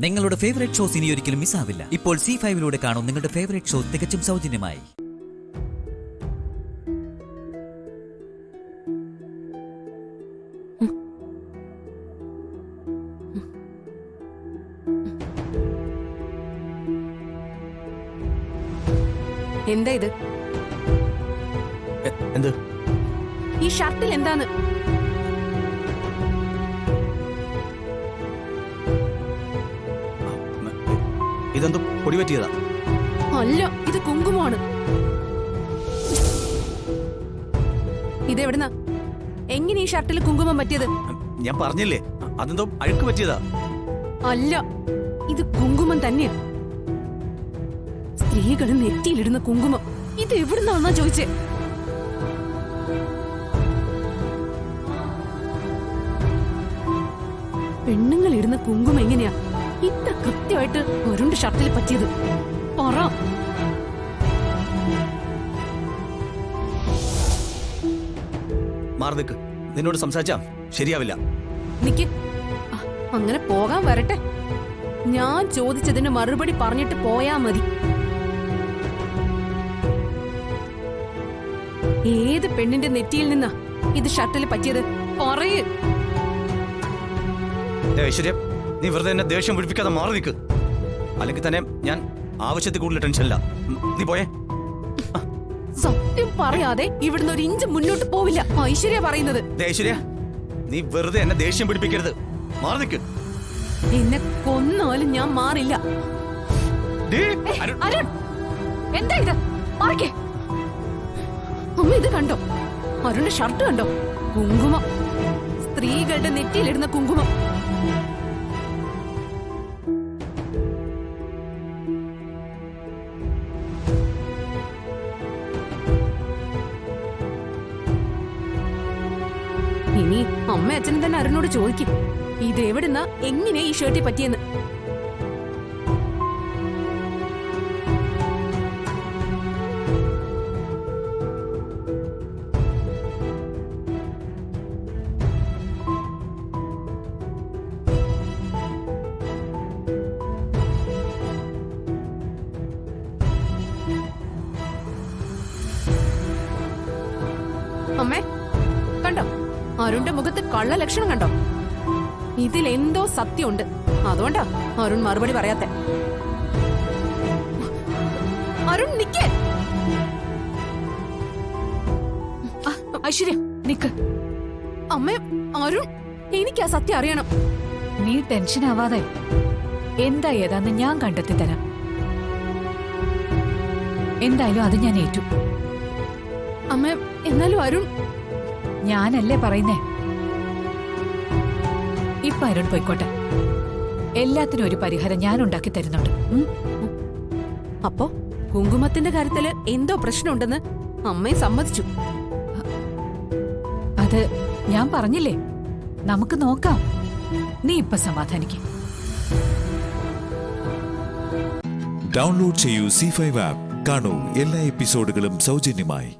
നിങ്ങളുടെ favourite shows ഇനി ഒരിക്കലും മിസ്സാവില്ല. ഇപ്പോൾ C5-ലൂടെ കാണും നിങ്ങളുടെ ഫേവറേറ്റ് ഷോ തികച്ചും സൗജന്യമായി. എന്താ ഇത്? എന്ത്? ഈ ഷർട്ടിൽ എന്താണ്? ഇതെന്തോ പൊടി പറ്റിയതാ? അല്ല, ഇത് കുങ്കുമമാണ്. ഇതെവിടുന്നാ? എങ്ങനെ ഈ ഷർട്ടിൽ കുങ്കുമം പറ്റിയത്? ഞാൻ പറഞ്ഞില്ലേ, അതെന്തോ അഴുക്ക് പറ്റിയതാ. അല്ല, ഇത് കുങ്കുമം തന്നെയാ. സ്ത്രീകൾ നെറ്റിയിലിടുന്ന കുങ്കുമം. ഇത് എവിടുന്നാന്നാ ചോദിച്ചേ? പെണ്ണുങ്ങൾ ഇടുന്ന കുങ്കുമം എങ്ങനെയാ ഇത്ര കൃത്യമായിട്ട് ഒരുണ്ട് ഷർട്ടിൽ പറ്റിയത്? പറ. മാറി നിക്ക്. നിന്നോട് സംസാരിച്ചാ ശരിയാവില്ല. നിക്ക്. അങ്ങനെ പോകാൻ വരട്ടെ. ഞാൻ ചോദിച്ചതിന് മറുപടി പറഞ്ഞിട്ട് പോയാ മതി. ഏത് പെണ്ണിന്റെ നെറ്റിയിൽ നിന്നാ ഇത് ഷർട്ടിൽ പറ്റിയത്? പറയ്. ഐശ്വര്യ, നീ വെറുതെ എന്നെ ദേഷ്യം പിടിപ്പിക്കാതെ മാറി നിൽക്ക്. അല്ലെങ്കിൽ തന്നെ ഞാൻ ആവശ്യത്തിൽ കൂടുതൽ ടെൻഷനില്ല. നീ പോയേ. സത്യം പറയാതെ ഇവിടുന്ന് ഒരു ഇഞ്ച് മുന്നോട്ട് പോവില്ല. ഐശ്വര്യ പറയുന്നത്. ഐശ്വര്യ, നീ വെറുതെ എന്നെ ദേഷ്യം പിടിപ്പിക്കരുത്. മാറി നിൽക്ക്. എന്നെ കൊന്നാലും ഞാൻ മാറില്ല. അരുൺ, എന്താ ഇത്? മാറിക്കേ. അമ്മ, ഇത് കണ്ടോ? അരുണിന്റെ ഷർട്ട് കണ്ടോ? കുങ്കുമം. സ്ത്രീകളുടെ നെറ്റിയിലിടുന്ന കുങ്കുമം. ഇനി അമ്മ അച്ഛനും തന്നെ അരുണോട് ചോദിക്കും, ഇതെവിടുന്ന എങ്ങനെയാ ഈ ഷർട്ടിൽ പറ്റിയെന്ന്. അമ്മേ, കണ്ടോ? അരുണിന്റെ മുഖത്ത് കള്ള ലക്ഷണം കണ്ടോ? ഇതിൽ എന്തോ സത്യമുണ്ട്. അതുകൊണ്ടാ അരുൺ മറുപടി പറയാത്തെ. അരുൺ, നിക്കേ. ഐശ്വര്യ, നിക്ക്. അമ്മേ, അരുൺ, എനിക്ക് ആ സത്യം അറിയണം. നീ ടെൻഷൻ ആവാതെ എന്താ ഏതാന്ന് ഞാൻ കണ്ടെത്തി തരാം. എന്തായാലും അത് ഞാൻ ഏറ്റു. അമ്മേ, എന്നാലും അരുൺ. ഞാനല്ലേ പറയുന്നേ. ഇപ്പൊ അരുൺ പോയിക്കോട്ടെ. എല്ലാത്തിനും ഒരു പരിഹാരം ഞാൻ ഉണ്ടാക്കി തരുന്നുണ്ട്. അപ്പോ കുങ്കുമത്തിന്റെ കാര്യത്തില് എന്തോ പ്രശ്നമുണ്ടെന്ന് അമ്മയെ സമ്മതിച്ചു. അത് ഞാൻ പറഞ്ഞില്ലേ, നമുക്ക് നോക്കാം. നീ ഇപ്പൊ സമാധാനിക്കും. ഡൗൺലോഡ് ചെയ്യൂ C5 ആപ്പ്. കാണൂ എല്ലാ എപ്പിസോഡുകളും സൗജന്യമായി.